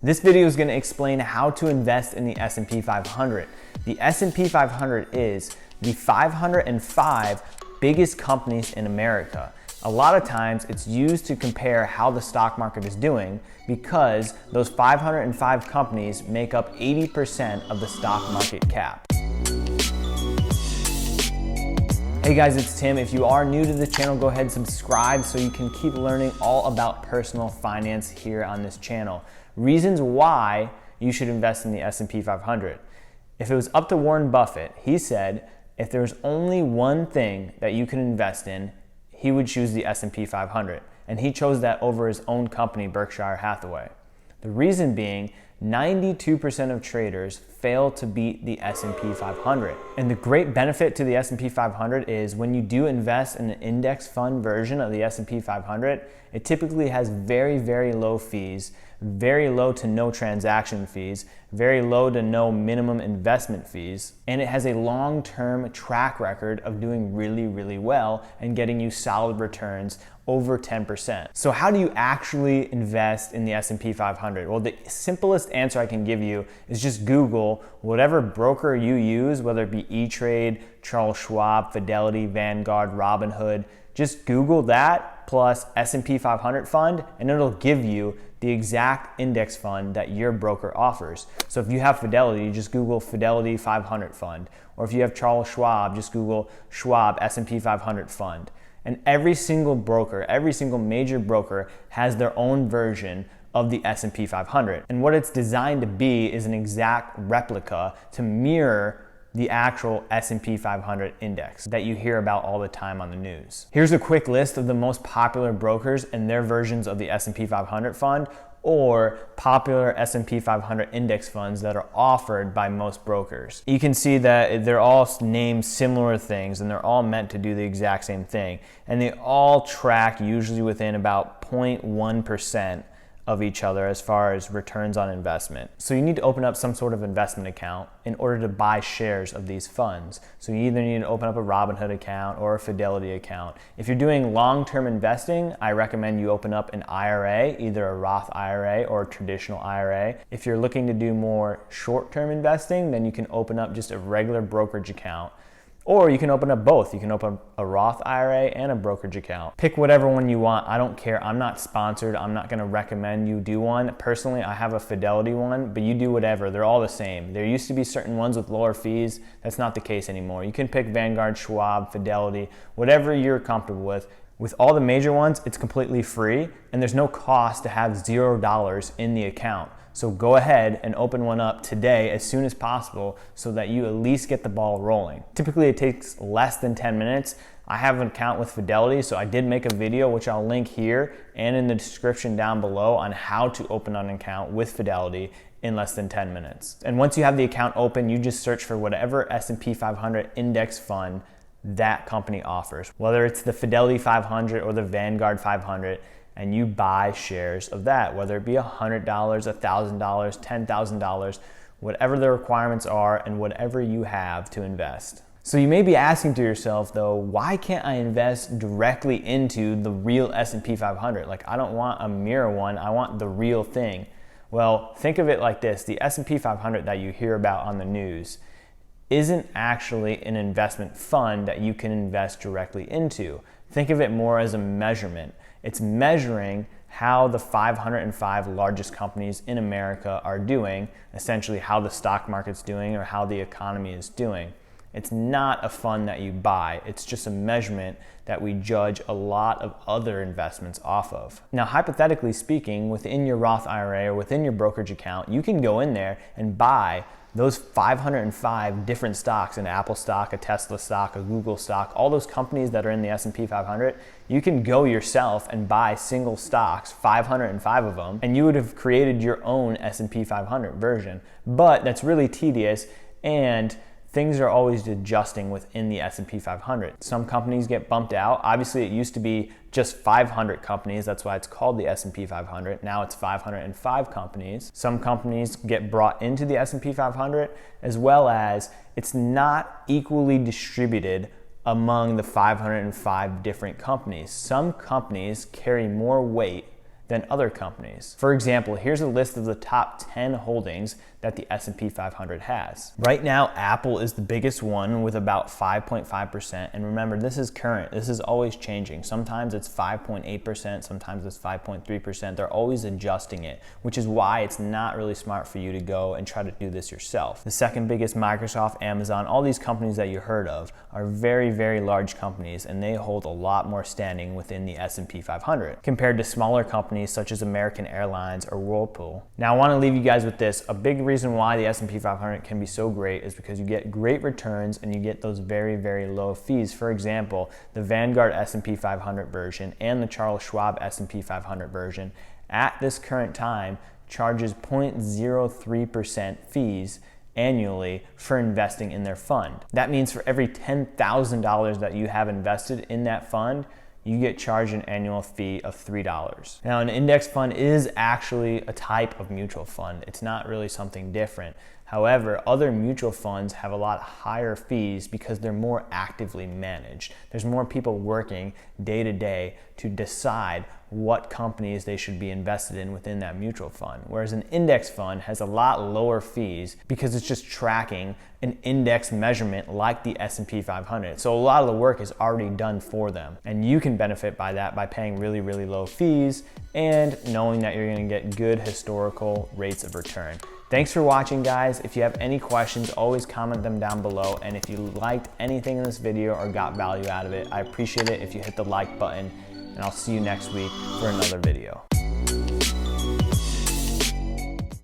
This video is going to explain how to invest in the S&P 500. The S&P 500 is the 505 biggest companies in America. A lot of times it's used to compare how the stock market is doing because those 505 companies make up 80% of the stock market cap. Hey guys, it's Tim. If you are new to the channel, go ahead and subscribe so you can keep learning all about personal finance here on this channel. Reasons why you should invest in the S&P 500. If it was up to Warren Buffett, he said if there's only one thing that you can invest in, he would choose the S&P 500. And he chose that over his own company, Berkshire Hathaway. The reason being, 92% of traders fail to beat the S&P 500. And the great benefit to the S&P 500 is when you do invest in an index fund version of the S&P 500, it typically has very, very low fees, very low to no transaction fees, very low to no minimum investment fees, and it has a long-term track record of doing really, really well and getting you solid returns over 10%. So how do you actually invest in the S&P 500? Well, the simplest answer I can give you is just Google whatever broker you use, whether it be E-Trade, Charles Schwab, Fidelity, Vanguard, Robinhood. Just Google that plus S&P 500 fund and it'll give you the exact index fund that your broker offers. So if you have Fidelity, just Google Fidelity 500 fund. Or if you have Charles Schwab, just Google Schwab S&P 500 fund. And every single broker, every single major broker has their own version of the S&P 500. And what it's designed to be is an exact replica to mirror the actual S&P 500 index that you hear about all the time on the news. Here's a quick list of the most popular brokers and their versions of the S&P 500 fund or popular S&P 500 index funds that are offered by most brokers. You can see that they're all named similar things and they're all meant to do the exact same thing. And they all track usually within about 0.1% of each other as far as returns on investment. So you need to open up some sort of investment account in order to buy shares of these funds. So you either need to open up a Robinhood account or a Fidelity account. If you're doing long-term investing, I recommend you open up an IRA, either a Roth IRA or a traditional IRA. If you're looking to do more short-term investing, then you can open up just a regular brokerage account. Or you can open up both. You can open a Roth IRA and a brokerage account. Pick whatever one you want. I don't care. I'm not sponsored. I'm not going to recommend you do one. Personally, I have a Fidelity one, but you do whatever. They're all the same. There used to be certain ones with lower fees. That's not the case anymore. You can pick Vanguard, Schwab, Fidelity, whatever you're comfortable with. With all the major ones, it's completely free and there's no cost to have $0 in the account. So go ahead and open one up today as soon as possible so that you at least get the ball rolling. Typically it takes less than 10 minutes. I have an account with Fidelity, so I did make a video which I'll link here and in the description down below on how to open an account with Fidelity in less than 10 minutes. And once you have the account open, you just search for whatever S&P 500 index fund that company offers, whether it's the Fidelity 500 or the Vanguard 500, and you buy shares of that, whether it be $100, $1,000, $10,000, whatever the requirements are and whatever you have to invest. So you may be asking to yourself though, why can't I invest directly into the real S&P 500? Like I don't want a mirror one, I want the real thing. Well, think of it like this, the S&P 500 that you hear about on the news isn't actually an investment fund that you can invest directly into. Think of it more as a measurement. It's measuring how the 505 largest companies in America are doing, essentially how the stock market's doing or how the economy is doing. It's not a fund that you buy, it's just a measurement that we judge a lot of other investments off of. Now, hypothetically speaking, within your Roth IRA or within your brokerage account, you can go in there and buy those 505 different stocks, an Apple stock, a Tesla stock, a Google stock, all those companies that are in the S&P 500, you can go yourself and buy single stocks, 505 of them, and you would have created your own S&P 500 version. But that's really tedious and things are always adjusting within the S&P 500. Some companies get bumped out. Obviously, it used to be just 500 companies. That's why it's called the S&P 500. Now it's 505 companies. Some companies get brought into the S&P 500, as well as it's not equally distributed among the 505 different companies. Some companies carry more weight than other companies. For example, here's a list of the top 10 holdings that the S&P 500 has. Right now, Apple is the biggest one with about 5.5%. And remember, this is current. This is always changing. Sometimes it's 5.8%, sometimes it's 5.3%. They're always adjusting it, which is why it's not really smart for you to go and try to do this yourself. The second biggest, Microsoft, Amazon, all these companies that you heard of are very, very large companies, and they hold a lot more standing within the S&P 500 compared to smaller companies such as American Airlines or Whirlpool. Now, I want to leave you guys with this. A big reason why the S&P 500 can be so great is because you get great returns and you get those very, very low fees. For example, the Vanguard S&P 500 version and the Charles Schwab S&P 500 version at this current time charges 0.03% fees annually for investing in their fund. That means for every $10,000 that you have invested in that fund, you get charged an annual fee of $3. Now, an index fund is actually a type of mutual fund. It's not really something different. However, other mutual funds have a lot higher fees because they're more actively managed. There's more people working day to day to decide what companies they should be invested in within that mutual fund. Whereas an index fund has a lot lower fees because it's just tracking an index measurement like the S&P 500. So a lot of the work is already done for them. And you can benefit by that by paying really, really low fees and knowing that you're gonna get good historical rates of return. Thanks for watching, guys. If you have any questions, always comment them down below. And if you liked anything in this video or got value out of it, I appreciate it if you hit the like button. And I'll see you next week for another video.